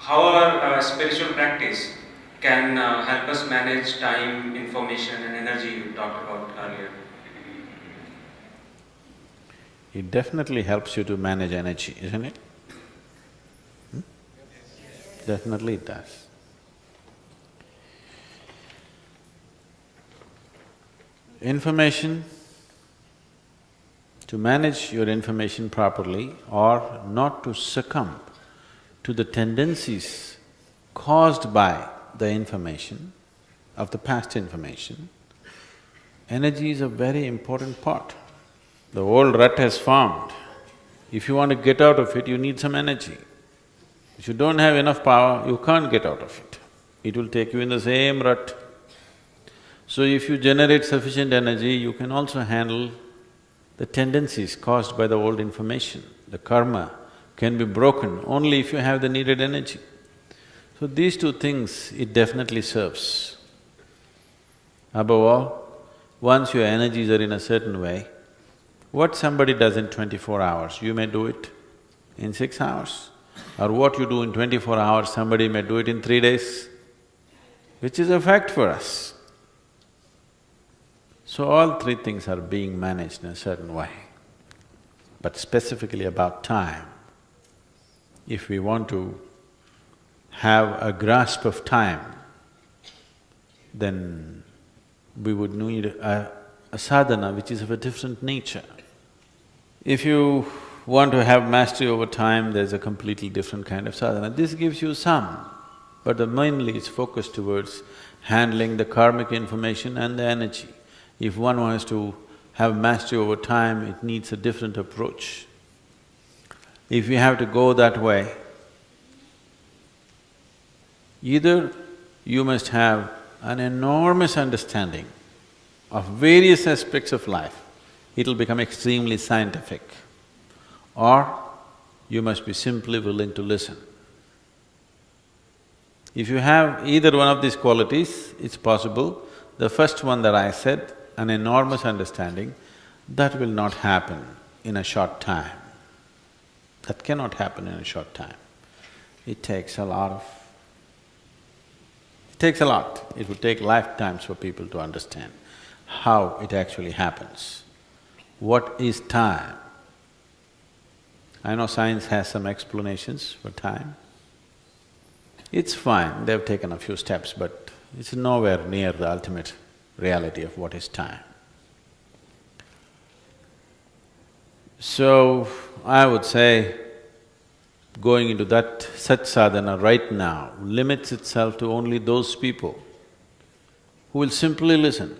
how our spiritual practice can help us manage time, information and energy you talked about earlier. It definitely helps you to manage energy, isn't it? Definitely it does. Information, to manage your information properly or not to succumb to the tendencies caused by the information, of the past information, energy is a very important part. The old rut has formed. If you want to get out of it, you need some energy. If you don't have enough power, you can't get out of it. It will take you in the same rut. So if you generate sufficient energy, you can also handle the tendencies caused by the old information. The karma can be broken only if you have the needed energy. So these two things, it definitely serves. Above all, once your energies are in a certain way, what somebody does in 24 hours, you may do it in 6 hours. Or what you do in 24 hours, somebody may do it in 3 days, which is a fact for us. So all three things are being managed in a certain way. But specifically about time, if we want to have a grasp of time, then we would need a sadhana which is of a different nature. If you want to have mastery over time, there's a completely different kind of sadhana. This gives you some, but mainly it's focused towards handling the karmic information and the energy. If one wants to have mastery over time, it needs a different approach. If you have to go that way, either you must have an enormous understanding of various aspects of life, it'll become extremely scientific, or you must be simply willing to listen. If you have either one of these qualities, it's possible. The first one that I said, an enormous understanding, that will not happen in a short time. That cannot happen in a short time. It takes a lot. It would take lifetimes for people to understand how it actually happens. What is time? I know science has some explanations for time. It's fine, they've taken a few steps, but it's nowhere near the ultimate reality of what is time. So, I would say going into that such sadhana right now limits itself to only those people who will simply listen.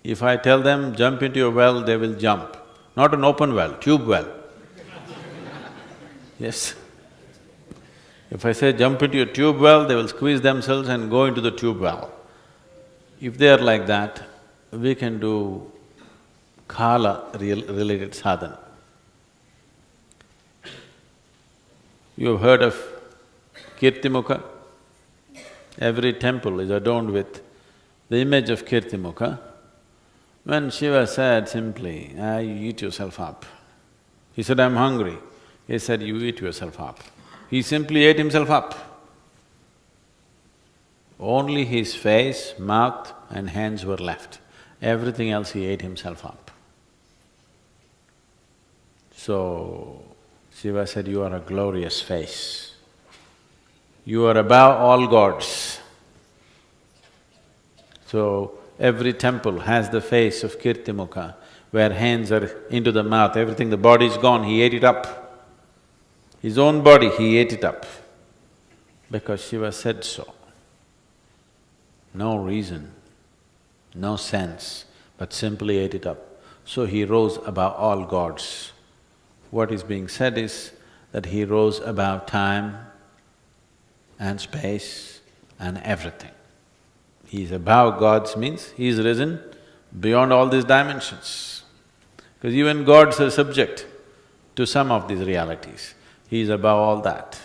If I tell them, jump into your well, they will jump. Not an open well, tube well. Yes. If I say jump into your tube well, they will squeeze themselves and go into the tube well. If they are like that, we can do kala-related sadhana. You have heard of Kirtimukha? Every temple is adorned with the image of Kirtimukha. When Shiva said simply, you eat yourself up. He said, I'm hungry. He said, you eat yourself up. He simply ate himself up. Only his face, mouth and hands were left. Everything else he ate himself up. So, Shiva said, you are a glorious face. You are above all gods. So, every temple has the face of Kirtimukha, where hands are into the mouth, everything, the body is gone, he ate it up. His own body, he ate it up, because Shiva said so. No reason, no sense, but simply ate it up. So he rose above all gods. What is being said is that he rose above time and space and everything. He is above gods means he is risen beyond all these dimensions. Because even gods are subject to some of these realities. He is above all that.